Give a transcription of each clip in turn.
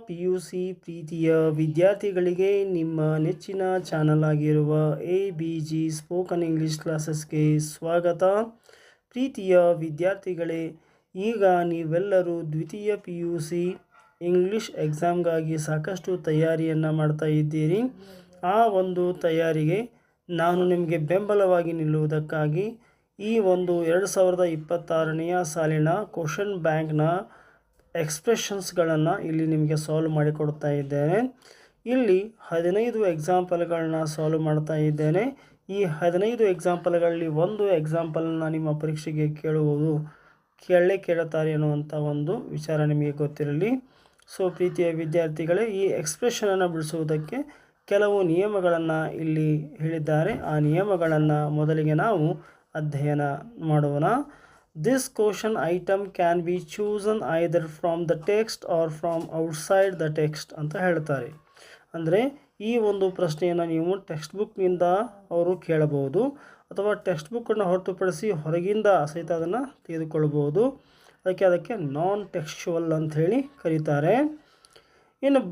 P U C ಪ್ರೀತಿಯ ವಿದ್ಯಾರ್ಥಿಗಳಿಗೆ ನಿಮ್ಮ ನೆಚ್ಚಿನ ಚಾನಲ್ ಆಗಿರುವ ABG ಸ್ಪೋಕನ್ ಇಂಗ್ಲೀಷ್ ಕ್ಲಾಸಸ್ಗೆ ಸ್ವಾಗತ. ಪ್ರೀತಿಯ ವಿದ್ಯಾರ್ಥಿಗಳೇ, ಈಗ ನೀವೆಲ್ಲರೂ ದ್ವಿತೀಯ PUC ಇಂಗ್ಲೀಷ್ ಎಕ್ಸಾಮ್ಗಾಗಿ ಸಾಕಷ್ಟು ತಯಾರಿಯನ್ನು ಮಾಡ್ತಾ ಇದ್ದೀರಿ. ಆ ಒಂದು ತಯಾರಿಗೆ ನಾನು ನಿಮಗೆ ಬೆಂಬಲವಾಗಿ ನಿಲ್ಲುವುದಕ್ಕಾಗಿ ಈ ಒಂದು 2026ನೇ ಸಾಲಿನ ಕ್ವಶನ್ ಬ್ಯಾಂಕ್ನ ಎಕ್ಸ್ಪ್ರೆಷನ್ಸ್ಗಳನ್ನು ಇಲ್ಲಿ ನಿಮಗೆ ಸಾಲ್ವ್ ಮಾಡಿಕೊಡ್ತಾ ಇದ್ದೇನೆ. ಇಲ್ಲಿ 15 ಎಕ್ಸಾಂಪಲ್ಗಳನ್ನ ಸಾಲ್ವ್ ಮಾಡ್ತಾ ಇದ್ದೇನೆ. ಈ 15 ಎಕ್ಸಾಂಪಲ್ಗಳಲ್ಲಿ ಒಂದು ಎಕ್ಸಾಂಪಲ್ನ ನಿಮ್ಮ ಪರೀಕ್ಷೆಗೆ ಕೇಳುತ್ತಾರೆ ಅನ್ನುವಂಥ ಒಂದು ವಿಚಾರ ನಿಮಗೆ ಗೊತ್ತಿರಲಿ. ಸೊ ಪ್ರೀತಿಯ ವಿದ್ಯಾರ್ಥಿಗಳೇ, ಈ ಎಕ್ಸ್ಪ್ರೆಷನನ್ನು ಬಿಡಿಸುವುದಕ್ಕೆ ಕೆಲವು ನಿಯಮಗಳನ್ನು ಇಲ್ಲಿ ಹೇಳಿದ್ದಾರೆ. ಆ ನಿಯಮಗಳನ್ನು ಮೊದಲಿಗೆ ನಾವು ಅಧ್ಯಯನ ಮಾಡೋಣ. This question item can be chosen either from the text or from outside the text ಅಂತ ಹೇಳ್ತಾರೆ. ಅಂದರೆ ಈ ಒಂದು ಪ್ರಶ್ನೆಯನ್ನು ನೀವು ಟೆಕ್ಸ್ಟ್ ಬುಕ್ನಿಂದ ಅವರು ಕೇಳಬಹುದು ಅಥವಾ ಟೆಕ್ಸ್ಟ್ ಬುಕ್ಕನ್ನು ಹೊರತುಪಡಿಸಿ ಹೊರಗಿಂದ ಸಹಿತ ಅದನ್ನು ತೆಗೆದುಕೊಳ್ಳಬಹುದು. ಅದಕ್ಕೆ ನಾನ್ ಟೆಕ್ಸ್ಚುವಲ್ ಅಂತ ಹೇಳಿ ಕರೀತಾರೆ.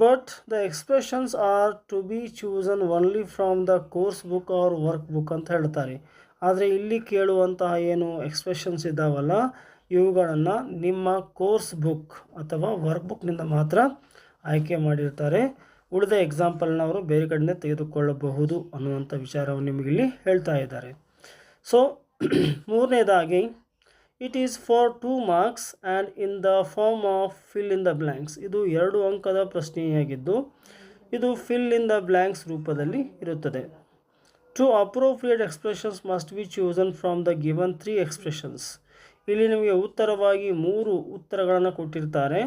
But the expressions are to be chosen only from the course book or work book ಅಂತ ಹೇಳ್ತಾರೆ. ಆದರೆ ಇಲ್ಲಿ ಕೇಳುವಂತಹ ಏನು ಎಕ್ಸ್ಪ್ರೆಷನ್ಸ್ ಇದ್ದಾವಲ್ಲ, ಇವುಗಳನ್ನು ನಿಮ್ಮ ಕೋರ್ಸ್ ಬುಕ್ ಅಥವಾ ವರ್ಕ್ ಬುಕ್ನಿಂದ ಮಾತ್ರ ಆಯ್ಕೆ ಮಾಡಿರ್ತಾರೆ. ಉಳಿದ ಎಕ್ಸಾಂಪಲ್ನ ಅವರು ಬೇರೆ ಕಡೆಯಿಂದ ತೆಗೆದುಕೊಳ್ಳಬಹುದು ಅನ್ನುವಂಥ ವಿಚಾರವನ್ನು ನಿಮಗಿಲ್ಲಿ ಹೇಳ್ತಾ ಇದ್ದಾರೆ. ಸೊ ಮೂರನೇದಾಗಿ, it is for 2 marks and in the form of fill in the blanks. ಇದು 2 ಅಂಕದ ಪ್ರಶ್ನೆಯಾಗಿದ್ದು ಇದು ಫಿಲ್ ಇನ್ ದ ಬ್ಲ್ಯಾಂಕ್ಸ್ ರೂಪದಲ್ಲಿ ಇರುತ್ತದೆ. 2 appropriate expressions must be chosen from the given 3 expressions. ಇಲ್ಲಿ ನಿಮಗೆ ಉತ್ತರವಾಗಿ 3 ಉತ್ತರಗಳನ್ನು ಕೊಟ್ಟಿರ್ತಾರೆ.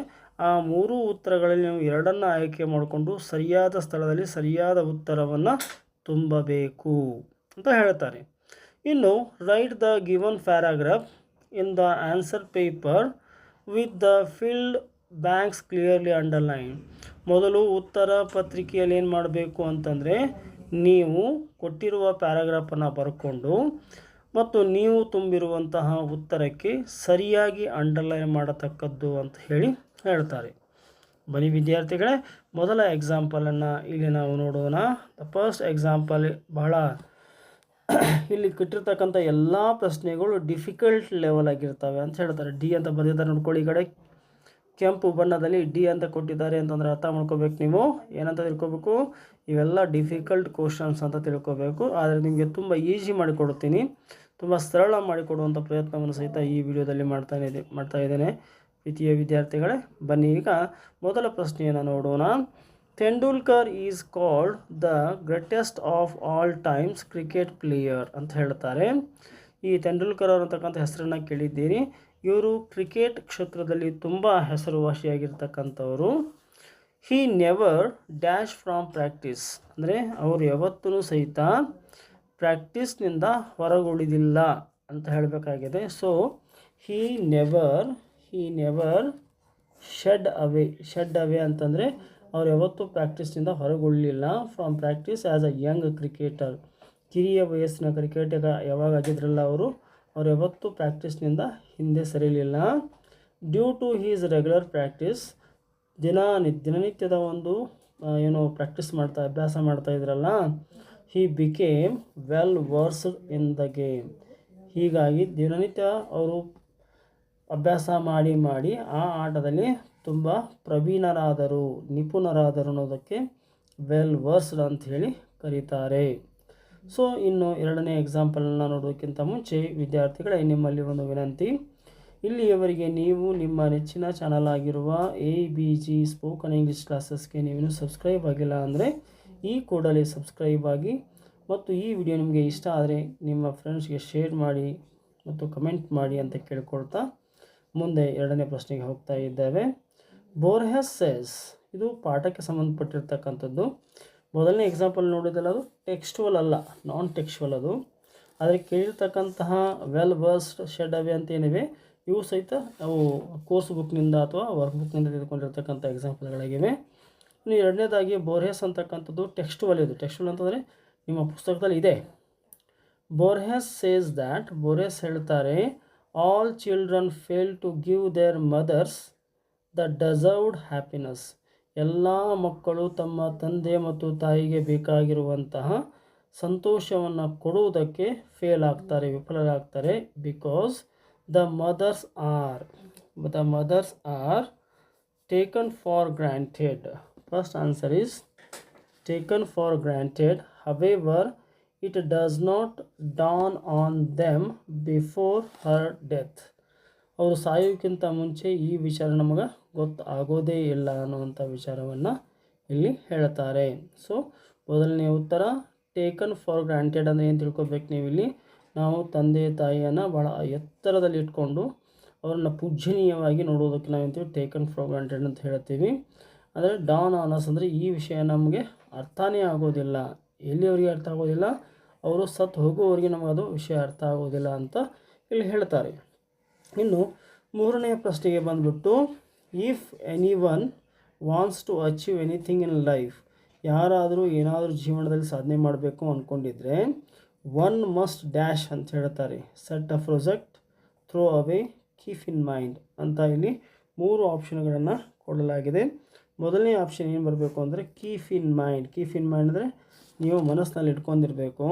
ಆ 3 ಉತ್ತರಗಳಲ್ಲಿ ನೀವು 2 ಆಯ್ಕೆ ಮಾಡಿಕೊಂಡು ಸರಿಯಾದ ಸ್ಥಳದಲ್ಲಿ ಸರಿಯಾದ ಉತ್ತರವನ್ನು ತುಂಬಬೇಕು ಅಂತ ಹೇಳ್ತಾರೆ. ಇನ್ನು right the given paragraph in the answer paper with the filled banks clearly underline. ಮೊದಲು ಉತ್ತರ ಪತ್ರಿಕೆಯಲ್ಲಿ ಏನು ಮಾಡಬೇಕು ಅಂತಂದರೆ, ನೀವು ಕೊಟ್ಟಿರುವ ಪ್ಯಾರಾಗ್ರಾಫನ್ನು ಬರ್ಕೊಂಡು ಮತ್ತು ನೀವು ತುಂಬಿರುವಂತಹ ಉತ್ತರಕ್ಕೆ ಸರಿಯಾಗಿ ಅಂಡರ್ಲೈನ್ ಮಾಡತಕ್ಕದ್ದು ಅಂತ ಹೇಳ್ತಾರೆ. ಬನ್ನಿ ವಿದ್ಯಾರ್ಥಿಗಳೇ, ಮೊದಲ ಎಕ್ಸಾಂಪಲನ್ನು ಇಲ್ಲಿ ನಾವು ನೋಡೋಣ. ದ ಫಸ್ಟ್ ಎಕ್ಸಾಂಪಲ್ ಬಹಳ ಇಲ್ಲಿ ಕೊಟ್ಟಿರ್ತಕ್ಕಂಥ ಎಲ್ಲ ಪ್ರಶ್ನೆಗಳು ಡಿಫಿಕಲ್ಟ್ ಲೆವೆಲ್ ಆಗಿರ್ತವೆ ಅಂತ ಹೇಳ್ತಾರೆ. ಡಿ ಅಂತ ಬರೆದಿದ್ದಾರೆ ನೋಡ್ಕೊಳ್ಳಿ. ಈ ಕಡೆ ಕೆಂಪು ಬಣ್ಣದಲ್ಲಿ ಡಿ ಅಂತ ಕೊಟ್ಟಿದ್ದಾರೆ ಅಂತಂದರೆ ಅರ್ಥ ಮಾಡ್ಕೋಬೇಕು. ನೀವು ಏನಂತ ತಿಳ್ಕೊಬೇಕು, ಇವೆಲ್ಲ ಡಿಫಿಕಲ್ಟ್ ಕ್ವಶನ್ಸ್ ಅಂತ ತಿಳ್ಕೊಬೇಕು. ಆದರೆ ನಿಮಗೆ ತುಂಬ ಈಸಿ ಮಾಡಿಕೊಡ್ತೀನಿ, ತುಂಬ ಸರಳ ಮಾಡಿಕೊಡುವಂಥ ಪ್ರಯತ್ನವನ್ನು ಸಹಿತ ಈ ವಿಡಿಯೋದಲ್ಲಿ ಮಾಡ್ತಾ ಇದ್ದೇನೆ. ಪ್ರೀತಿಯ ವಿದ್ಯಾರ್ಥಿಗಳೇ, ಬನ್ನಿ ಈಗ ಮೊದಲ ಪ್ರಶ್ನೆಯನ್ನು ನೋಡೋಣ. Tendulkar is called the greatest of all times cricket player ಅಂತ ಹೇಳ್ತಾರೆ. ಈ ತೆಂಡೂಲ್ಕರ್ ಅನ್ನತಕ್ಕಂಥ ಹೆಸರನ್ನು ಕೇಳಿದ್ದೀರಿ. ಇವರು ಕ್ರಿಕೆಟ್ ಕ್ಷೇತ್ರದಲ್ಲಿ ತುಂಬ ಹೆಸರುವಾಸಿಯಾಗಿರ್ತಕ್ಕಂಥವರು. He never dash from practice, ಅಂದರೆ ಅವರು ಯಾವತ್ತೂ ಸಹಿತ ಪ್ರಾಕ್ಟೀಸ್ನಿಂದ ಹೊರಗುಳಿದಿಲ್ಲ ಅಂತ ಹೇಳಬೇಕಾಗಿದೆ. So he never shied away ಅಂತಂದರೆ ಅವ್ರು ಯಾವತ್ತೂ ಪ್ರಾಕ್ಟೀಸ್ನಿಂದ ಹೊರಗುಳಿಲಿಲ್ಲ. From practice as a young cricketer, ಕಿರಿಯ ವಯಸ್ಸಿನ ಕ್ರಿಕೆಟಿಗ ಯಾವಾಗ ಆಗಿದ್ರಲ್ಲ ಅವರು ಯಾವತ್ತೂ ಪ್ರಾಕ್ಟೀಸ್ನಿಂದ ಹಿಂದೆ ಸರಿಲಿಲ್ಲ. Due to his regular practice, ದಿನನಿತ್ಯದ ಒಂದು ಅಭ್ಯಾಸ ಮಾಡ್ತಾ ಇದ್ರಲ್ಲ, he became well versed in the game. ಹೀಗಾಗಿ ದಿನನಿತ್ಯ ಅವರು ಅಭ್ಯಾಸ ಮಾಡಿ ಆ ಆಟದಲ್ಲಿ ತುಂಬ ನಿಪುಣರಾದರು ಅನ್ನೋದಕ್ಕೆ ವೆಲ್ ವರ್ಸ್ಡ್ ಅಂತ ಹೇಳಿ ಕರೀತಾರೆ. ಸೊ ಇನ್ನು ಎರಡನೇ ಎಕ್ಸಾಂಪಲನ್ನು ನೋಡೋದಕ್ಕಿಂತ ಮುಂಚೆ ವಿದ್ಯಾರ್ಥಿಗಳೇ, ನಿಮ್ಮಲ್ಲಿ ಒಂದು ವಿನಂತಿ. ಇಲ್ಲಿಯವರೆಗೆ ನೀವು ನಿಮ್ಮ ನೆಚ್ಚಿನ ಚಾನಲ್ ಆಗಿರುವ ABG ಸ್ಪೋಕನ್ ಇಂಗ್ಲೀಷ್ ಕ್ಲಾಸಸ್ಗೆ ನೀವೇನು ಸಬ್ಸ್ಕ್ರೈಬ್ ಆಗಿಲ್ಲ ಅಂದರೆ ಈ ಕೂಡಲೇ ಸಬ್ಸ್ಕ್ರೈಬ್ ಆಗಿ, ಮತ್ತು ಈ ವಿಡಿಯೋ ನಿಮಗೆ ಇಷ್ಟ ಆದರೆ ನಿಮ್ಮ ಫ್ರೆಂಡ್ಸ್ಗೆ ಶೇರ್ ಮಾಡಿ ಮತ್ತು ಕಮೆಂಟ್ ಮಾಡಿ ಅಂತ ಕೇಳ್ಕೊಳ್ತಾ ಮುಂದೆ ಎರಡನೇ ಪ್ರಶ್ನೆಗೆ ಹೋಗ್ತಾ ಇದ್ದೇವೆ. ಬೋರ್ಹೆಸ್ ಸೇಸ್, ಇದು ಪಾಠಕ್ಕೆ ಸಂಬಂಧಪಟ್ಟಿರ್ತಕ್ಕಂಥದ್ದು. ಮೊದಲನೇ ಎಕ್ಸಾಂಪಲ್ ನೋಡಿದಲ್ಲ, ಅದು ಟೆಕ್ಸ್ಟುವಲ್ ಅಲ್ಲ, ನಾನ್ ಟೆಕ್ಸ್ಟುವಲ್ ಅದು. ಆದರೆ ಕೇಳಿರ್ತಕ್ಕಂತಹ ವೆಲ್ ವರ್ಸ್ಡ್, ಶೆಡ್ ಅವೇ ಅಂತ ಏನಿವೆ, ಇವು ಸಹಿತ ಅವು ಕೋರ್ಸ್ ಬುಕ್ನಿಂದ ಅಥವಾ ವರ್ಕ್ ಬುಕ್ನಿಂದ ತೆಗೆದುಕೊಂಡಿರ್ತಕ್ಕಂಥ ಎಕ್ಸಾಂಪಲ್ಗಳಾಗಿವೆ. ಇನ್ನು ಎರಡನೇದಾಗಿ ಬೋರ್ಹೆಸ್ ಅಂತಕ್ಕಂಥದ್ದು ಟೆಕ್ಸ್ಟುವಲ್. ಇದು ಟೆಕ್ಸ್ಟುವಲ್ ಅಂತಂದರೆ ನಿಮ್ಮ ಪುಸ್ತಕದಲ್ಲಿ ಇದೆ. ಬೋರ್ಹೆಸ್ ಸೇಸ್ ದ್ಯಾಟ್, ಬೋರ್ಹೆಸ್ ಹೇಳ್ತಾರೆ, all children fail to give their mothers the deserved happiness. ಎಲ್ಲ ಮಕ್ಕಳು ತಮ್ಮ ತಂದೆ ಮತ್ತು ತಾಯಿಗೆ ಬೇಕಾಗಿರುವಂತಹ ಸಂತೋಷವನ್ನು ಕೊಡುವುದಕ್ಕೆ ವಿಫಲರಾಗ್ತಾರೆ. Because the mothers are taken for granted. First answer is taken for granted. However, it does not dawn on them before her death. ಅವರು ಸಾಯೋಕ್ಕಿಂತ ಮುಂಚೆ ಈ ವಿಚಾರ ನಮಗೆ ಗೊತ್ತಾಗೋದೇ ಇಲ್ಲ ಅನ್ನುವಂಥ ವಿಚಾರವನ್ನು ಇಲ್ಲಿ ಹೇಳ್ತಾರೆ. ಸೊ ಮೊದಲನೇ ಉತ್ತರ ಟೇಕನ್ ಫಾರ್ ಗ್ರಾಂಟೆಡ್ ಅಂದರೆ ಏನು ತಿಳ್ಕೊಬೇಕು ನೀವು ಇಲ್ಲಿ, ನಾವು ತಂದೆ ತಾಯಿಯನ್ನು ಭಾಳ ಎತ್ತರದಲ್ಲಿ ಇಟ್ಕೊಂಡು ಅವರನ್ನು ಪೂಜ್ಯನೀಯವಾಗಿ ನೋಡೋದಕ್ಕೆ ನಾವೇಂತೀವಿ ಟೇಕನ್ ಫಾರ್ ಗ್ರಾಂಟೆಡ್ ಅಂತ ಹೇಳ್ತೀವಿ. ಅಂದರೆ ಡಾನ್ ಆನಸ್ ಅಂದರೆ ಈ ವಿಷಯ ನಮಗೆ ಅರ್ಥನೇ ಆಗೋದಿಲ್ಲ, ಎಲ್ಲಿಯವರಿಗೆ ಅರ್ಥ ಆಗೋದಿಲ್ಲ, ಅವರು ಸತ್ತು ಹೋಗುವವರಿಗೆ ನಮಗದು ವಿಷಯ ಅರ್ಥ ಆಗೋದಿಲ್ಲ ಅಂತ ಇಲ್ಲಿ ಹೇಳ್ತಾರೆ. ಇನ್ನು ಮೂರನೆಯ ಪ್ರಶ್ನೆಗೆ ಬಂದುಬಿಟ್ಟು, if any one wants to achieve anything in life, ಯಾರಾದರೂ ಏನಾದರೂ ಜೀವನದಲ್ಲಿ ಸಾಧನೆ ಮಾಡಬೇಕು ಅಂದ್ಕೊಂಡಿದ್ರೆ ಒನ್ ಮಸ್ಟ್ ಡ್ಯಾಶ್ ಅಂತ ಹೇಳ್ತಾರೆ. Set a project, throw away, keep in mind ಅಂತ ಇಲ್ಲಿ 3 ಆಪ್ಷನ್ಗಳನ್ನು ಕೊಡಲಾಗಿದೆ. ಮೊದಲನೇ ಆಪ್ಷನ್ ಏನು ಬರಬೇಕು ಅಂದರೆ keep in mind. Keep in mind ಅಂದರೆ ನೀವು ಮನಸ್ಸಿನಲ್ಲಿ ಇಟ್ಕೊಂಡಿರಬೇಕು.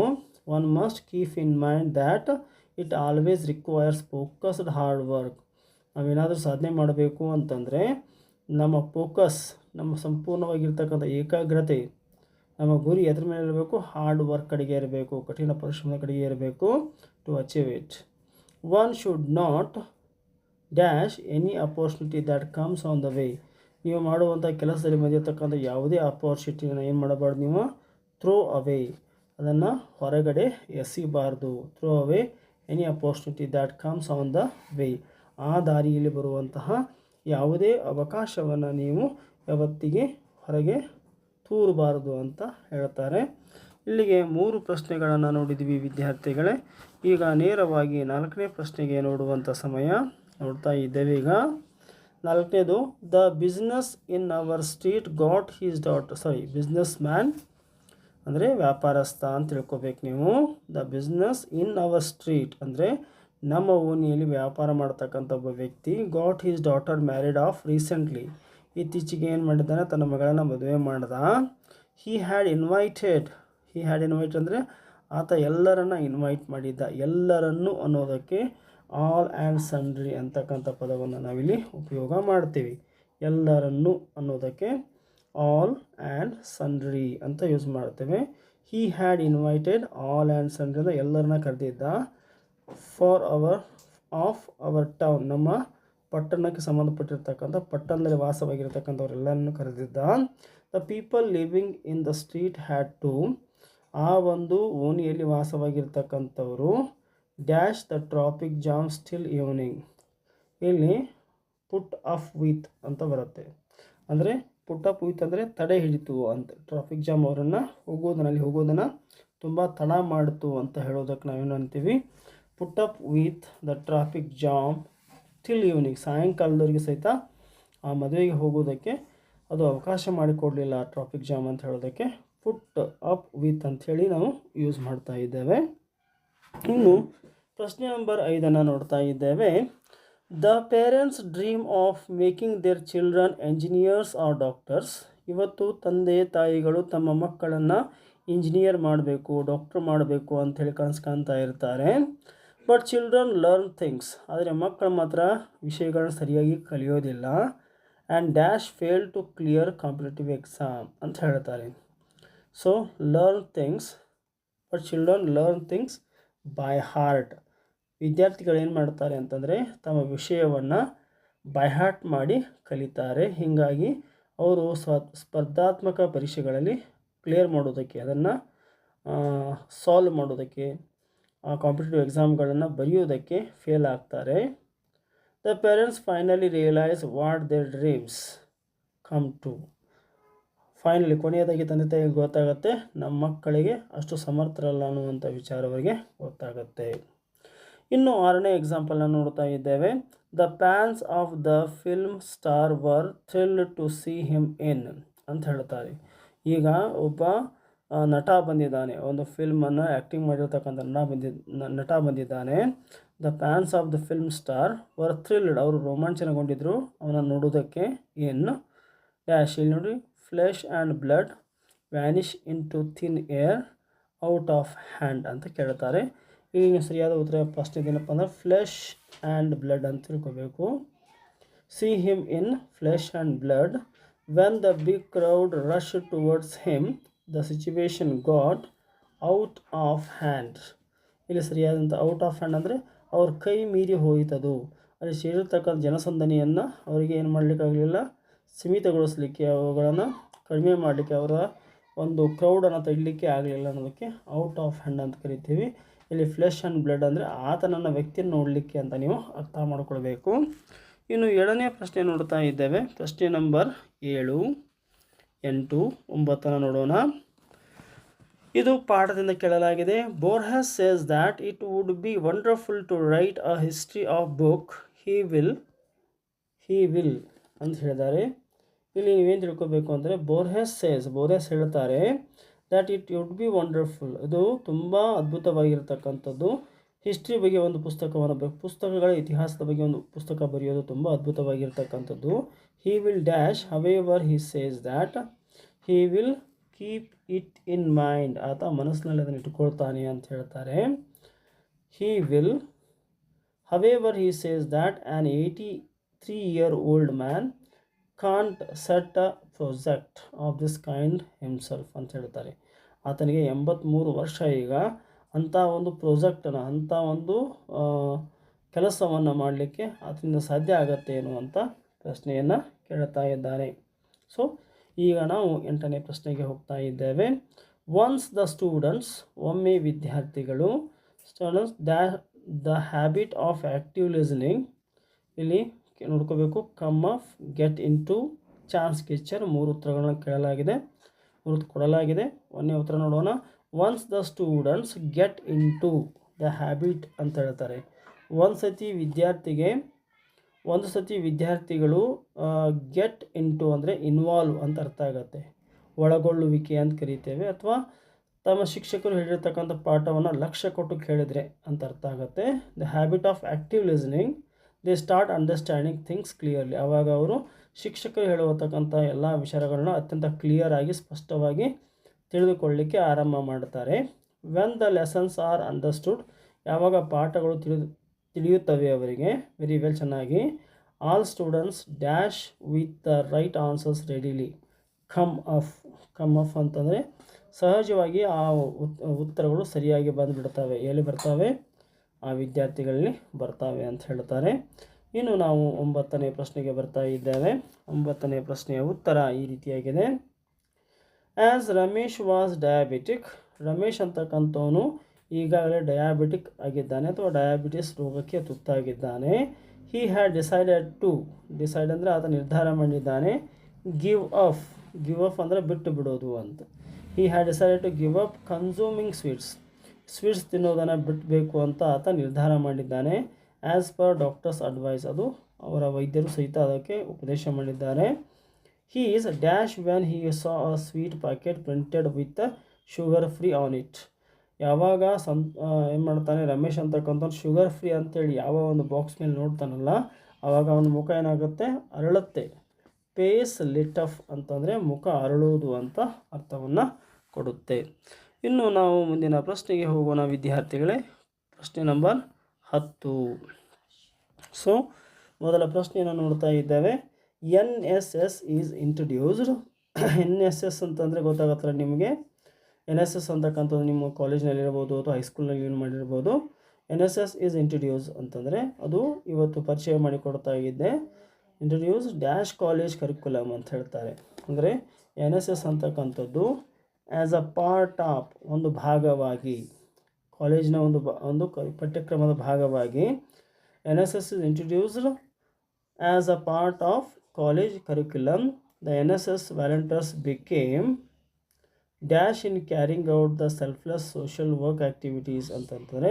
One must keep in mind that it always requires focused hard work. ನಾವೇನಾದರೂ ಸಾಧನೆ ಮಾಡಬೇಕು ಅಂತಂದರೆ ನಮ್ಮ ಫೋಕಸ್, ನಮ್ಮ ಸಂಪೂರ್ಣವಾಗಿರ್ತಕ್ಕಂಥ ಏಕಾಗ್ರತೆ, ನಮ್ಮ ಗುರಿ ಎದ್ರ ಮೇಲೆ ಇರಬೇಕು, ಹಾರ್ಡ್ ವರ್ಕ್ ಕಡೆಗೆ ಇರಬೇಕು, ಕಠಿಣ ಪರಿಶ್ರಮದ ಕಡೆಗೆ ಇರಬೇಕು to achieve it. One should not dash any opportunity that comes on the way. ನೀವು ಮಾಡುವಂಥ ಕೆಲಸದಲ್ಲಿ ಬಂದಿರತಕ್ಕಂಥ ಯಾವುದೇ ಅಪರ್ಚುನಿಟಿನ ಏನು ಮಾಡಬಾರ್ದು, ನೀವು ಥ್ರೋ ಅವೇ, ಅದನ್ನು ಹೊರಗಡೆ ಎಸಿಬಾರ್ದು. Throw away any opportunity that comes on the way. ಆ ದಾರಿಯಲ್ಲಿ ಬರುವಂತಹ ಯಾವುದೇ ಅವಕಾಶವನ್ನು ನೀವು ಯಾವತ್ತಿಗೆ ಹೊರಗೆ ತೂರಬಾರದು ಅಂತ ಹೇಳ್ತಾರೆ. ಇಲ್ಲಿಗೆ 3 ಪ್ರಶ್ನೆಗಳನ್ನು ನೋಡಿದ್ವಿ ವಿದ್ಯಾರ್ಥಿಗಳೇ. ಈಗ ನೇರವಾಗಿ 4ನೇ ಪ್ರಶ್ನೆಗೆ ನೋಡುವಂಥ ಸಮಯ ನೋಡ್ತಾ ಇದ್ದೇವೆ. ಈಗ 4ನೇದು, the business in our street got his business man ಅಂದರೆ ವ್ಯಾಪಾರಸ್ಥ ಅಂತ ತಿಳ್ಕೊಬೇಕು ನೀವು. The business in our street ಅಂದರೆ ನಮ್ಮ ಓಣಿಯಲ್ಲಿ ವ್ಯಾಪಾರ ಮಾಡ್ತಕ್ಕಂಥ ಒಬ್ಬ ವ್ಯಕ್ತಿ got his daughter married off recently, ಇತ್ತೀಚೆಗೆ ಏನು ಮಾಡಿದ್ದಾನೆ, ತನ್ನ ಮಗಳನ್ನು ಮದುವೆ ಮಾಡ್ದ. ಹಿ ಹ್ಯಾಡ್ ಇನ್ವೈಟೆಡ್ ಅಂದರೆ ಆತ ಎಲ್ಲರನ್ನ ಇನ್ವೈಟ್ ಮಾಡಿದ್ದ. ಎಲ್ಲರನ್ನು ಅನ್ನೋದಕ್ಕೆ ಆಲ್ ಆ್ಯಂಡ್ ಸನ್ರಿ ಅಂತಕ್ಕಂಥ ಪದವನ್ನು ನಾವಿಲ್ಲಿ ಉಪಯೋಗ ಮಾಡ್ತೀವಿ. ಎಲ್ಲರನ್ನು ಅನ್ನೋದಕ್ಕೆ ಆಲ್ ಆ್ಯಂಡ್ ಸನ್ರಿ ಅಂತ ಯೂಸ್ ಮಾಡ್ತೇವೆ. He had invited all and sundry ಅಂದರೆ ಎಲ್ಲರನ್ನ ಕರೆದಿದ್ದ. ಫಾರ್ ಅವರ್ ಟೌನ್, ನಮ್ಮ ಪಟ್ಟಣಕ್ಕೆ ಸಂಬಂಧಪಟ್ಟಿರ್ತಕ್ಕಂಥ ಪಟ್ಟಣದಲ್ಲಿ ವಾಸವಾಗಿರ್ತಕ್ಕಂಥವರೆಲ್ಲರನ್ನು ಕರೆದಿದ್ದ. The people living in the street had to, ಆ ಒಂದು ಓಣಿಯಲ್ಲಿ ವಾಸವಾಗಿರ್ತಕ್ಕಂಥವರು dash the traffic jam still evening. ಇಲ್ಲಿ ಪುಟ್ ಅಪ್ ವಿತ್ ಅಂತ ಬರುತ್ತೆ. ಅಂದರೆ ಪುಟ್ ಅಪ್ ವಿತ್ ಅಂದರೆ ತಡೆ ಹಿಡಿತು ಅಂತ. ಟ್ರಾಫಿಕ್ ಜಾಮ್ ಅವರನ್ನು ಹೋಗೋದನ್ನು ತುಂಬ ತಡ ಮಾಡಿತು ಅಂತ ಹೇಳೋದಕ್ಕೆ ನಾವೇನು ಅಂತೀವಿ, put up with the traffic jam till evening. ಸಾಯಂಕಾಲದವರೆಗೆ ಸಹಿತ ಆ ಮದುವೆಗೆ ಹೋಗೋದಕ್ಕೆ ಅದು ಅವಕಾಶ ಮಾಡಿಕೊಡಲಿಲ್ಲ ಟ್ರಾಫಿಕ್ ಜಾಮ್ ಅಂತ ಹೇಳೋದಕ್ಕೆ ಪುಟ್ ಅಪ್ ವಿತ್ ಅಂಥೇಳಿ ನಾವು ಯೂಸ್ ಮಾಡ್ತಾ ಇದ್ದೇವೆ. ಇನ್ನು ಪ್ರಶ್ನೆ ನಂಬರ್ 5 ನೋಡ್ತಾ ಇದ್ದೇವೆ. The parents dream of making their children engineers or doctors. ಇವತ್ತು ತಂದೆ ತಾಯಿಗಳು ತಮ್ಮ ಮಕ್ಕಳನ್ನು ಇಂಜಿನಿಯರ್ ಮಾಡಬೇಕು, ಡಾಕ್ಟರ್ ಮಾಡಬೇಕು ಅಂಥೇಳಿ ಕನಸು ಕಾಣ್ತಾ ಇರ್ತಾರೆ. ಬಟ್ ಚಿಲ್ಡ್ರನ್ ಲರ್ನ್ ಥಿಂಗ್ಸ್, ಆದರೆ ಮಕ್ಕಳು ಮಾತ್ರ ವಿಷಯಗಳನ್ನ ಸರಿಯಾಗಿ ಕಲಿಯೋದಿಲ್ಲ. And dash fail to clear competitive exam ಅಂತ ಹೇಳ್ತಾರೆ. So learn things, but children learn things by heart. ವಿದ್ಯಾರ್ಥಿಗಳು ಏನು ಮಾಡ್ತಾರೆ ಅಂತಂದರೆ ತಮ್ಮ ವಿಷಯವನ್ನು ಬೈ ಹಾರ್ಟ್ ಮಾಡಿ ಕಲಿತಾರೆ. ಹೀಗಾಗಿ ಅವರು ಸ್ಪರ್ಧಾತ್ಮಕ ಪರೀಕ್ಷೆಗಳಲ್ಲಿ ಕ್ಲಿಯರ್ ಮಾಡೋದಕ್ಕೆ, ಅದನ್ನು ಸಾಲ್ವ್ ಮಾಡೋದಕ್ಕೆ, ಕಾಂಪಿಟೇಟಿವ್ ಎಕ್ಸಾಮ್ಗಳನ್ನು ಬರೆಯೋದಕ್ಕೆ ಫೇಲ್ ಆಗ್ತಾರೆ. The parents finally realise what their dreams come to. Finally ಕೊನೆಯದಾಗಿ ತಂದೆ ತಾಯಿಗೆ ಗೊತ್ತಾಗುತ್ತೆ ನಮ್ಮ ಮಕ್ಕಳಿಗೆ ಅಷ್ಟು ಸಮರ್ಥರಲ್ಲ ಅನ್ನುವಂಥ ವಿಚಾರ ಅವರಿಗೆ ಗೊತ್ತಾಗುತ್ತೆ. ಇನ್ನು 6ನೇ ಎಕ್ಸಾಂಪಲ್ನ ನೋಡ್ತಾ ಇದ್ದೇವೆ. The fans of the film star were thrilled to see him in ಅಂತ ಹೇಳ್ತಾರೆ. ಈಗ ಒಬ್ಬ ನಟ ಬಂದಿದ್ದಾನೆ, ಒಂದು ಫಿಲ್ಮನ್ನು ಆ್ಯಕ್ಟಿಂಗ್ ಮಾಡಿರ್ತಕ್ಕಂಥ ನಟ ಬಂದಿದ್ದಾನೆ. The fans of the film star were thrilled, ಅವರು ರೋಮಾಂಚನಗೊಂಡಿದ್ದರು ಅವನ ನೋಡೋದಕ್ಕೆ. ಏನು ಡ್ಯಾಶ್ ಇಲ್ಲಿ ನೋಡಿ flesh and blood vanish into thin air out of hand ಅಂತ ಕೇಳ್ತಾರೆ. ಈಗ ಸರಿಯಾದ ಉತ್ತರ ಪ್ರಶ್ನೆ ಏನಪ್ಪ ಅಂದ್ರೆ ಫ್ಲೆಶ್ ಆ್ಯಂಡ್ ಬ್ಲಡ್ ಅಂತ ತಿಳ್ಕೊಬೇಕು. See him in flesh and blood. When the big crowd rushed towards him, the situation got out of hand. ಇಲ್ಲಿ ಸರಿಯಾದಂಥ ಔಟ್ ಆಫ್ ಹ್ಯಾಂಡ್ ಅಂದರೆ ಅವ್ರ ಕೈ ಮೀರಿ ಹೋಯಿತದು. ಅಲ್ಲಿ ಸೇರಿರ್ತಕ್ಕಂಥ ಜನಸಂದಣಿಯನ್ನು ಅವರಿಗೆ ಏನು ಮಾಡಲಿಕ್ಕಾಗಲಿಲ್ಲ, ಸೀಮಿತಗೊಳಿಸಲಿಕ್ಕೆ, ಅವುಗಳನ್ನು ಕಡಿಮೆ ಮಾಡಲಿಕ್ಕೆ, ಅವರ ಒಂದು ಕ್ರೌಡನ್ನು ತಡಲಿಕ್ಕೆ ಆಗಲಿಲ್ಲ ಅನ್ನೋದಕ್ಕೆ ಔಟ್ ಆಫ್ ಹ್ಯಾಂಡ್ ಅಂತ ಕರಿತೀವಿ. ಇಲ್ಲಿ ಫ್ಲೆಶ್ ಆ್ಯಂಡ್ ಬ್ಲಡ್ ಅಂದರೆ ಆತನನ್ನು ವ್ಯಕ್ತಿಯನ್ನು ನೋಡಲಿಕ್ಕೆ ಅಂತ ನೀವು ಅರ್ಥ ಮಾಡಿಕೊಳ್ಬೇಕು. ಇನ್ನು 7ನೇ ಪ್ರಶ್ನೆ ನೋಡ್ತಾ ಇದ್ದೇವೆ. ಪ್ರಶ್ನೆ ನಂಬರ್ 7, 8, 9 ನೋಡೋಣ. ಇದು ಪಾಠದಿಂದ ಕೇಳಲಾಗಿದೆ. Borges says that it would be wonderful to write a history of book he will ಅಂತ ಹೇಳಿದ್ದಾರೆ. ಇಲ್ಲಿ ನೀವೇನು ತಿಳ್ಕೊಬೇಕು ಅಂದರೆ ಬೋರ್ಹೆಸ್ ಹೇಳ್ತಾರೆ that it would be wonderful, ಇದು ತುಂಬ ಅದ್ಭುತವಾಗಿರ್ತಕ್ಕಂಥದ್ದು. ಹಿಸ್ಟ್ರಿ ಬಗ್ಗೆ ಒಂದು ಪುಸ್ತಕಗಳ ಇತಿಹಾಸದ ಬಗ್ಗೆ ಒಂದು ಪುಸ್ತಕ ಬರೆಯೋದು ತುಂಬ ಅದ್ಭುತವಾಗಿರ್ತಕ್ಕಂಥದ್ದು. He will dash however he says that he will keep it in mind, ಆತ ಮನಸ್ಸಿನಲ್ಲಿ ಅದನ್ನು ಇಟ್ಕೊಳ್ತಾನೆ ಅಂತ ಹೇಳ್ತಾರೆ. He will however he says that an 83-year-old man can't set a project of this kind himself ಅಂತ ಹೇಳ್ತಾರೆ. ಆತನಿಗೆ 83 ವರ್ಷ ಈಗ ಅಂಥ ಒಂದು ಪ್ರಾಜೆಕ್ಟನ್ನು, ಅಂಥ ಒಂದು ಕೆಲಸವನ್ನು ಮಾಡಲಿಕ್ಕೆ ಅದರಿಂದ ಸಾಧ್ಯ ಆಗತ್ತೆ ಅನ್ನುವಂಥ ಪ್ರಶ್ನೆಯನ್ನು ಕೇಳ್ತಾ ಇದ್ದಾರೆ. ಸೊ ಈಗ ನಾವು 8ನೇ ಪ್ರಶ್ನೆಗೆ ಹೋಗ್ತಾ ಇದ್ದೇವೆ. ಒನ್ಸ್ ದ ಸ್ಟೂಡೆಂಟ್ಸ್, ಒಮ್ಮೆ ವಿದ್ಯಾರ್ಥಿಗಳು, students the habit of active listening, ಇಲ್ಲಿ ನೋಡ್ಕೋಬೇಕು. Come off, get into, chance ಗೆಚ್ಚರ್, 3 ಉತ್ತರಗಳನ್ನು ಕೇಳಲಾಗಿದೆ, 3 ಕೊಡಲಾಗಿದೆ. 1ನೇ ಉತ್ತರ ನೋಡೋಣ. Once the students get into the habit ಅಂತ ಹೇಳ್ತಾರೆ. ಒಂದು ಸತಿ ವಿದ್ಯಾರ್ಥಿಗಳು ಗೆಟ್ ಇನ್ ಟು ಅಂದರೆ ಇನ್ವಾಲ್ವ್ ಅಂತ ಅರ್ಥ ಆಗುತ್ತೆ, ಒಳಗೊಳ್ಳುವಿಕೆ ಅಂತ ಕರಿತೇವೆ. ಅಥವಾ ತಮ್ಮ ಶಿಕ್ಷಕರು ಹೇಳಿರ್ತಕ್ಕಂಥ ಪಾಠವನ್ನು ಲಕ್ಷ್ಯ ಕೊಟ್ಟು ಕೇಳಿದರೆ ಅಂತ ಅರ್ಥ ಆಗುತ್ತೆ. The habit of active listening, they start understanding things clearly, ಆವಾಗ ಅವರು ಶಿಕ್ಷಕರು ಹೇಳುವತಕ್ಕಂಥ ಎಲ್ಲ ವಿಚಾರಗಳನ್ನ ಅತ್ಯಂತ ಕ್ಲಿಯರ್ ಆಗಿ ಸ್ಪಷ್ಟವಾಗಿ ತಿಳಿದುಕೊಳ್ಳಲಿಕ್ಕೆ ಆರಂಭ ಮಾಡ್ತಾರೆ. When the lessons R understood, ಯಾವಾಗ ಪಾಠಗಳು ತಿಳಿಯುತ್ತವೆ ಅವರಿಗೆ ವೆರಿ ವೆಲ್ ಚೆನ್ನಾಗಿ. All students dash with the right answers readily come of ಅಂತಂದರೆ ಸಹಜವಾಗಿ ಆ ಉತ್ತರಗಳು ಸರಿಯಾಗಿ ಬಂದುಬಿಡ್ತವೆ. ಎಲ್ಲಿ ಬರ್ತವೆ? ಆ ವಿದ್ಯಾರ್ಥಿಗಳಲ್ಲಿ ಬರ್ತವೆ ಅಂತ ಹೇಳ್ತಾರೆ. ಇನ್ನು ನಾವು 9ನೇ ಪ್ರಶ್ನೆಗೆ ಬರ್ತಾ ಇದ್ದೇವೆ. 9ನೇ ಪ್ರಶ್ನೆಯ ಉತ್ತರ ಈ ರೀತಿಯಾಗಿದೆ. As Ramesh was diabetic, Ramesh ಅಂತಕ್ಕಂಥವನು ಈಗಾಗಲೇ ಡಯಾಬಿಟಿಕ್ ಆಗಿದ್ದಾನೆ ಅಥವಾ ಡಯಾಬಿಟಿಸ್ ರೋಗಕ್ಕೆ ತುತ್ತಾಗಿದ್ದಾನೆ. ಹಿ ಹ್ಯಾಡ್ ಡಿಸೈಡ್ ಅಂದರೆ ಆತ ನಿರ್ಧಾರ ಮಾಡಿದ್ದಾನೆ. ಗಿವ್ ಅಪ್ ಅಂದರೆ ಬಿಟ್ಟು ಬಿಡೋದು ಅಂತ. He had decided to give up consuming sweets ತಿನ್ನೋದನ್ನು ಬಿಟ್ಟಬೇಕು ಅಂತ ಆತ ನಿರ್ಧಾರ ಮಾಡಿದ್ದಾನೆ. ಆ್ಯಸ್ ಪರ್ ಡಾಕ್ಟರ್ಸ್ ಅಡ್ವೈಸ್, ಅದು ಅವರ ವೈದ್ಯರು ಸಹಿತ ಅದಕ್ಕೆ ಉಪದೇಶ ಮಾಡಿದ್ದಾರೆ. He is dash when he saw a sweet packet printed with sugar free on it. ಯಾವಾಗ ಏನು ಮಾಡ್ತಾನೆ ರಮೇಶ್ ಅಂತಕ್ಕಂಥ ಶುಗರ್ ಫ್ರೀ ಅಂತೇಳಿ ಯಾವ ಒಂದು ಬಾಕ್ಸ್ ಮೇಲೆ ನೋಡ್ತಾನಲ್ಲ, ಆವಾಗ ಅವನ ಮುಖ ಏನಾಗುತ್ತೆ? ಅರಳುತ್ತೆ. ಫೇಸ್ ಲಿಟ್ ಅಪ್ ಅಂತಂದರೆ ಮುಖ ಅರಳುವುದು ಅಂತ ಅರ್ಥವನ್ನು ಕೊಡುತ್ತೆ. ಇನ್ನು ನಾವು ಮುಂದಿನ ಪ್ರಶ್ನೆಗೆ ಹೋಗೋಣ ವಿದ್ಯಾರ್ಥಿಗಳೇ. ಪ್ರಶ್ನೆ ನಂಬರ್ 10. ಸೊ ಮೊದಲ ಪ್ರಶ್ನೆಯನ್ನು ನೋಡ್ತಾ ಇದ್ದೇವೆ. NSS is introduced. NSS ಅಂತಂದರೆ ಗೊತ್ತಾಗತ್ತಲ್ಲ ನಿಮಗೆ. NSS ಅಂತಕ್ಕಂಥದ್ದು ನಿಮ್ಮ ಕಾಲೇಜ್ನಲ್ಲಿರ್ಬೋದು ಅಥವಾ ಹೈಸ್ಕೂಲ್ನಲ್ಲಿ ಏನು ಮಾಡಿರ್ಬೋದು. NSS ಈಸ್ ಇಂಟ್ರಡ್ಯೂಸ್ ಅಂತಂದರೆ ಅದು ಇವತ್ತು ಪರಿಚಯ ಮಾಡಿಕೊಡ್ತಾ ಇದ್ದೆ. ಇಂಟ್ರಡ್ಯೂಸ್ ಡ್ಯಾಶ್ ಕಾಲೇಜ್ ಕರಿಕ್ಯುಲಮ್ ಅಂತ ಹೇಳ್ತಾರೆ. ಅಂದರೆ NSS ಅಂತಕ್ಕಂಥದ್ದು ಆ್ಯಸ್ ಅ ಪಾರ್ಟ್ ಆಫ್, ಒಂದು ಭಾಗವಾಗಿ, ಕಾಲೇಜಿನ ಒಂದು ಪಠ್ಯಕ್ರಮದ ಭಾಗವಾಗಿ NSS is introduced as a part of college curriculum. The NSS volunteers became dash in carrying out the selfless social work activities ಅಂತಂದರೆ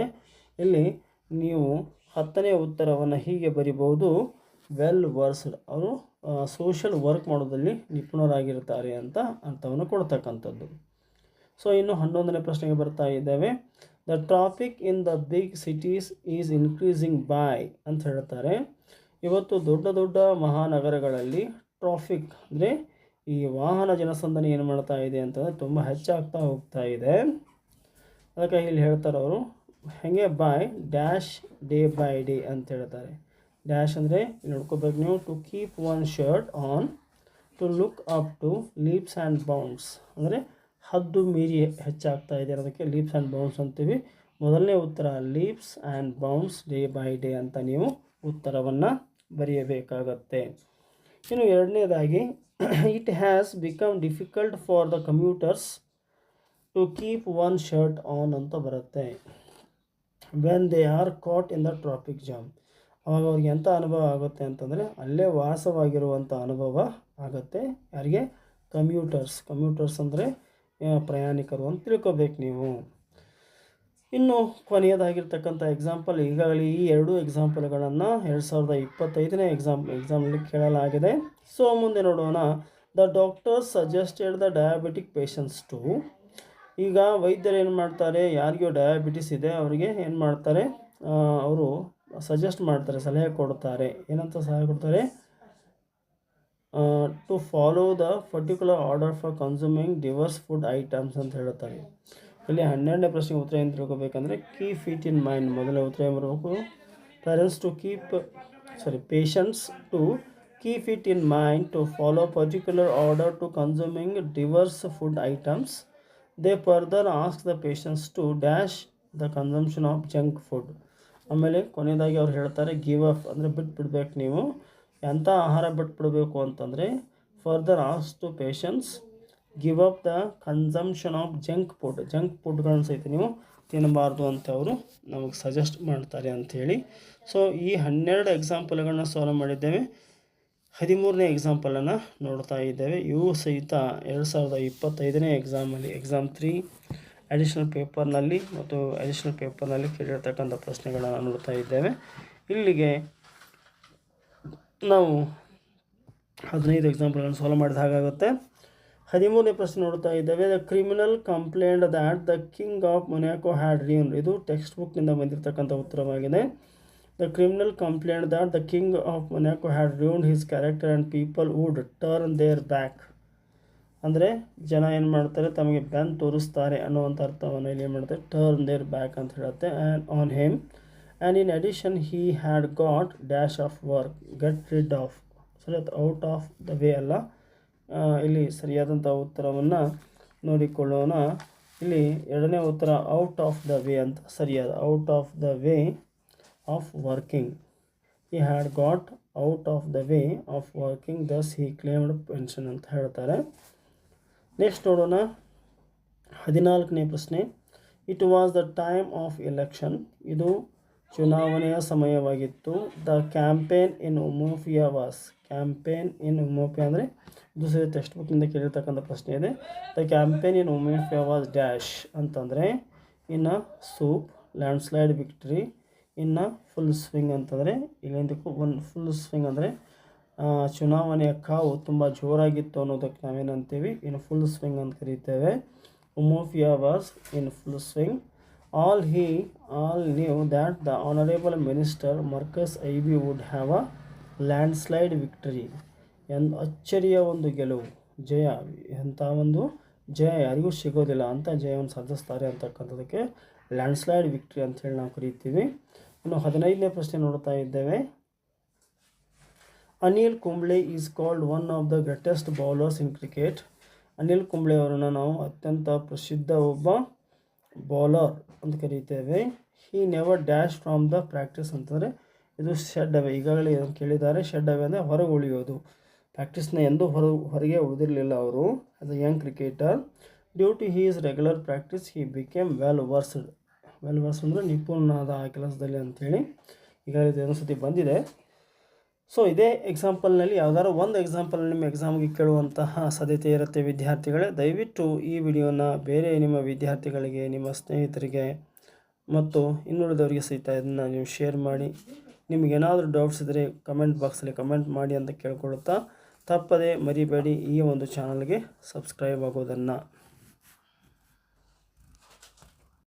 ಇಲ್ಲಿ ನೀವು 10ನೇ ಉತ್ತರವನ್ನು ಹೀಗೆ ಬರಿಬಹುದು. ವೆಲ್ ವರ್ಸ್ಡ್, ಅವರು ಸೋಷಲ್ ವರ್ಕ್ ಮಾಡೋದಲ್ಲಿ ನಿಪುಣರಾಗಿರ್ತಾರೆ ಅಂತ ಅರ್ಥವನ್ನು ಕೊಡ್ತಕ್ಕಂಥದ್ದು. ಸೊ ಇನ್ನು 11ನೇ ಪ್ರಶ್ನೆಗೆ ಬರ್ತಾ ಇದ್ದೇವೆ. The traffic in the big cities is increasing by ಅಂತ ಹೇಳ್ತಾರೆ. ಇವತ್ತು ದೊಡ್ಡ ದೊಡ್ಡ ಮಹಾನಗರಗಳಲ್ಲಿ ಟ್ರಾಫಿಕ್ ಅಂದರೆ ಈ ವಾಹನ ಜನಸಂದಣಿ ಏನು ಮಾಡ್ತಾ ಇದೆ ಅಂತಂದರೆ ತುಂಬ ಹೆಚ್ಚಾಗ್ತಾ ಹೋಗ್ತಾ ಇದೆ. ಅದಕ್ಕೆ ಇಲ್ಲಿ ಹೇಳ್ತಾರೆ ಅವರು ಹಾಗೆ by dash day by day ಅಂತ ಹೇಳ್ತಾರೆ. ಡ್ಯಾಶ್ ಅಂದರೆ ನೋಡ್ಕೋಬೇಕು ನೀವು, to keep one shirt on, to look up to leaps and bounds ಅಂದರೆ ಹದ್ದು ಮೀರಿ ಹೆಚ್ಚಾಗ್ತಾ ಇದೆ ಅದಕ್ಕೆ ಲೀಪ್ಸ್ ಆ್ಯಂಡ್ ಬೌಂಡ್ಸ್ ಅಂತೀವಿ. ಮೊದಲನೇ ಉತ್ತರ leaps and bounds day by day ಅಂತ ನೀವು ಉತ್ತರವನ್ನು ಬರೆಯಬೇಕಾಗತ್ತೆ. ಇನ್ನು ಎರಡನೇದಾಗಿ it has become difficult for the commuters to keep one shirt on ಅಂತ ಬರುತ್ತೆ. When they are caught in the traffic jam, ಅವಾಗ ಅವ್ರಿಗೆ ಎಂಥ ಅನುಭವ ಆಗುತ್ತೆ ಅಂತಂದರೆ ಅಲ್ಲೇ ವಾಸವಾಗಿರುವಂಥ ಅನುಭವ ಆಗುತ್ತೆ. ಯಾರಿಗೆ? ಕಮ್ಯೂಟರ್ಸ್ ಅಂದರೆ ಪ್ರಯಾಣಿಕರು ಅಂತ ತಿಳ್ಕೊಬೇಕು ನೀವು. ಇನ್ನು ಕೊನೆಯದಾಗಿರ್ತಕ್ಕಂಥ ಎಕ್ಸಾಂಪಲ್, ಈಗಾಗಲೇ ಈ ಎರಡೂ ಎಕ್ಸಾಂಪಲ್ಗಳನ್ನು 2025ನೇ ಎಕ್ಸಾಮ್ನಲ್ಲಿ ಕೇಳಲಾಗಿದೆ. ಸೊ ಮುಂದೆ ನೋಡೋಣ. The doctors suggested the diabetic patients to, ಈಗ ವೈದ್ಯರು ಏನು ಮಾಡ್ತಾರೆ, ಯಾರಿಗೂ ಡಯಾಬಿಟಿಸ್ ಇದೆ ಅವರಿಗೆ ಏನು ಮಾಡ್ತಾರೆ, ಅವರು ಸಜೆಸ್ಟ್ ಮಾಡ್ತಾರೆ, ಸಲಹೆ ಕೊಡ್ತಾರೆ. ಏನಂತ ಸಲಹೆ ಕೊಡ್ತಾರೆ? To follow the particular order for consuming diverse food items ಅಂತ ಹೇಳ್ತಾರೆ. ಇಲ್ಲಿ 12ನೇ ಪ್ರಶ್ನೆಗೆ ಉತ್ತರ ಏನು ತಿಳ್ಕೊಬೇಕಂದ್ರೆ ಕೀಪ್ ಇಟ್ ಇನ್ ಮೈಂಡ್. ಮೊದಲೇ ಉತ್ತರ ಏನು ಬರಬೇಕು? Patients to keep it in mind to follow particular order to consuming diverse food items. They further ask the patients to dash the consumption of junk food. ಆಮೇಲೆ ಕೊನೆಯದಾಗಿ ಅವ್ರು ಹೇಳ್ತಾರೆ give up ಅಂದರೆ ಬಿಟ್ಬಿಡ್ಬೇಕು ನೀವು. ಎಂಥ ಆಹಾರ ಬಿಟ್ಬಿಡಬೇಕು ಅಂತಂದರೆ further ask to patients give up the consumption of junk ಫುಡ್ಗಳನ್ನು ಸಹಿತ ನೀವು ತಿನ್ನಬಾರ್ದು ಅಂತ ಅವರು ನಮಗೆ ಸಜೆಸ್ಟ್ ಮಾಡ್ತಾರೆ ಅಂಥೇಳಿ. ಸೊ ಈ 12 ಎಕ್ಸಾಂಪಲ್ಗಳನ್ನ ಸಾಲ್ವ್ ಮಾಡಿದ್ದೇವೆ. 13ನೇ ಎಕ್ಸಾಂಪಲನ್ನು ನೋಡ್ತಾ ಇದ್ದೇವೆ. ಇವು ಸಹಿತ 2025ನೇ ಎಕ್ಸಾಮಲ್ಲಿ ಎಕ್ಸಾಮ್ 3 ಅಡಿಷ್ನಲ್ ಪೇಪರ್ನಲ್ಲಿ ಮತ್ತು ಅಡಿಷ್ನಲ್ ಪೇಪರ್ನಲ್ಲಿ ಕೇಳಿರ್ತಕ್ಕಂಥ ಪ್ರಶ್ನೆಗಳನ್ನು ನೋಡ್ತಾ ಇದ್ದೇವೆ. ಇಲ್ಲಿಗೆ ನಾವು 15 ಎಕ್ಸಾಂಪಲ್ಗಳನ್ನು ಸಾಲ್ವ್ ಮಾಡಿದ ಹಾಗಾಗುತ್ತೆ. 13ನೇ ಪ್ರಶ್ನೆ ನೋಡ್ತಾ ಇದ್ದೇವೆ. The criminal complaint that the king of Monaco had ruin. ಇದು ಟೆಕ್ಸ್ಟ್ ಬುಕ್ನಿಂದ ಬಂದಿರತಕ್ಕಂಥ ಉತ್ತರವಾಗಿದೆ. The criminal complaint that the king of Monaco had ruined his character and people would turn their back. ಅಂದರೆ ಜನ ಏನು ಮಾಡ್ತಾರೆ, ತಮಗೆ ಬೆನ್ನು ತೋರಿಸ್ತಾರೆ ಅನ್ನುವಂಥ ಅರ್ಥವನ್ನು ಇಲ್ಲಿ ಏನು ಮಾಡ್ತಾರೆ, ಟರ್ನ್ ದೇರ್ ಬ್ಯಾಕ್ ಅಂತ ಹೇಳುತ್ತೆ. And on him and in addition he had got dash of work get rid of. ಸರಿ, ಔಟ್ ಆಫ್ ದ ವೇ ಅಲ್ಲ, ಇಲ್ಲಿ ಸರಿಯಾದಂಥ ಉತ್ತರವನ್ನು ನೋಡಿಕೊಳ್ಳೋಣ. ಇಲ್ಲಿ ಎರಡನೇ ಉತ್ತರ ಔಟ್ ಆಫ್ ದ ವೇ ಅಂತ ಸರಿಯಾದ, out of the way of working. He had got out of the way of working thus he claimed pension ಅಂತ ಹೇಳ್ತಾರೆ. ನೆಕ್ಸ್ಟ್ ನೋಡೋಣ 14ನೇ ಪ್ರಶ್ನೆ. It was the time of election. ಇದು ಚುನಾವಣೆಯ ಸಮಯವಾಗಿತ್ತು. The campaign in Umuofia was. Campaign in Umuofia ಅಂದರೆ ಇದು ಸರಿ ಟೆಕ್ಸ್ಟ್ ಬುಕ್ನಿಂದ ಕೇಳಿರ್ತಕ್ಕಂಥ ಪ್ರಶ್ನೆ ಇದೆ. The campaign in Umuofia was dash ಅಂತಂದರೆ in soup, landslide victory, in full swing ಅಂತಂದರೆ ಇಲ್ಲಿಂದಕ್ಕೂ ಒಂದು ಫುಲ್ ಸ್ವಿಂಗ್ ಅಂದರೆ ಚುನಾವಣೆಯ ಕಾವು ತುಂಬ ಜೋರಾಗಿತ್ತು ಅನ್ನೋದಕ್ಕೆ ನಾವೇನಂತೀವಿ, ಇನ್ನು ಫುಲ್ ಸ್ವಿಂಗ್ ಅಂತ ಕರೀತೇವೆ. Umuofia was in full swing. All knew that the honourable minister Marcus Ibe would have a landslide victory. ಅಚ್ಚರಿಯ ಒಂದು ಗೆಲುವು, ಜಯ, ಎಂಥ ಒಂದು ಜಯ ಯಾರಿಗೂ ಸಿಗೋದಿಲ್ಲ ಅಂತ ಜಯವನ್ನು ಸಾಧಿಸ್ತಾರೆ ಅಂತಕ್ಕಂಥದ್ದಕ್ಕೆ ಲ್ಯಾಂಡ್ ಸ್ಲೈಡ್ ವಿಕ್ಟ್ರಿ ಅಂಥೇಳಿ ನಾವು ಕರೀತೀವಿ. ಇನ್ನು 15ನೇ ಪ್ರಶ್ನೆ ನೋಡ್ತಾ ಇದ್ದೇವೆ. Anil Kumble is called one of the greatest bowlers in cricket. Anil Kumble ಅವರನ್ನು ನಾವು ಅತ್ಯಂತ ಪ್ರಸಿದ್ಧ ಒಬ್ಬ ಬೌಲರ್ ಅಂತ ಕರೀತೇವೆ. He never dash from the practice ಅಂತಂದರೆ ಇದು ಶೆಡ್ ಅವೇ. ಈಗಾಗಲೇ ಇದನ್ನು ಕೇಳಿದ್ದಾರೆ. ಶೆಡ್ ಅವೇ ಅಂದರೆ ಹೊರಗೆ ಉಳಿಯೋದು. ಪ್ರಾಕ್ಟೀಸ್ನ ಎಂದೂ ಹೊರಗೆ ಉಳಿದಿರಲಿಲ್ಲ ಅವರು. As a young cricketer due to his regular practice he became well versed ಅಂದರೆ ನಿಪುಣನಾದ ಆ ಕೆಲಸದಲ್ಲಿ ಅಂಥೇಳಿ ಈಗಾಗಲೇ ಇದೊಂದು ಸತಿ ಬಂದಿದೆ. ಸೊ ಇದೇ ಎಕ್ಸಾಂಪಲ್ನಲ್ಲಿ ಯಾವ್ದಾದ್ರು ಒಂದು ಎಕ್ಸಾಂಪಲ್ ನಿಮ್ಮ ಎಕ್ಸಾಮ್ಗೆ ಕೇಳುವಂತಹ ಸಾಧ್ಯತೆ ಇರುತ್ತೆ ವಿದ್ಯಾರ್ಥಿಗಳೇ. ದಯವಿಟ್ಟು ಈ ವಿಡಿಯೋನ ಬೇರೆ ನಿಮ್ಮ ವಿದ್ಯಾರ್ಥಿಗಳಿಗೆ, ನಿಮ್ಮ ಸ್ನೇಹಿತರಿಗೆ ಮತ್ತು ಇನ್ನುಳಿದವರಿಗೆ ಸಹಿತ ಇದನ್ನು ನೀವು ಶೇರ್ ಮಾಡಿ. ನಿಮಗೇನಾದರೂ ಡೌಟ್ಸ್ ಇದ್ದರೆ ಕಮೆಂಟ್ ಬಾಕ್ಸಲ್ಲಿ ಕಮೆಂಟ್ ಮಾಡಿ ಅಂತ ಕೇಳ್ಕೊಳ್ಳುತ್ತಾ, ತಪ್ಪದೆ ಮರಿಬೇಡಿ ಈ ಒಂದು ಚಾನಲ್ಗೆ ಸಬ್ಸ್ಕ್ರೈಬ್ ಆಗೋದನ್ನು.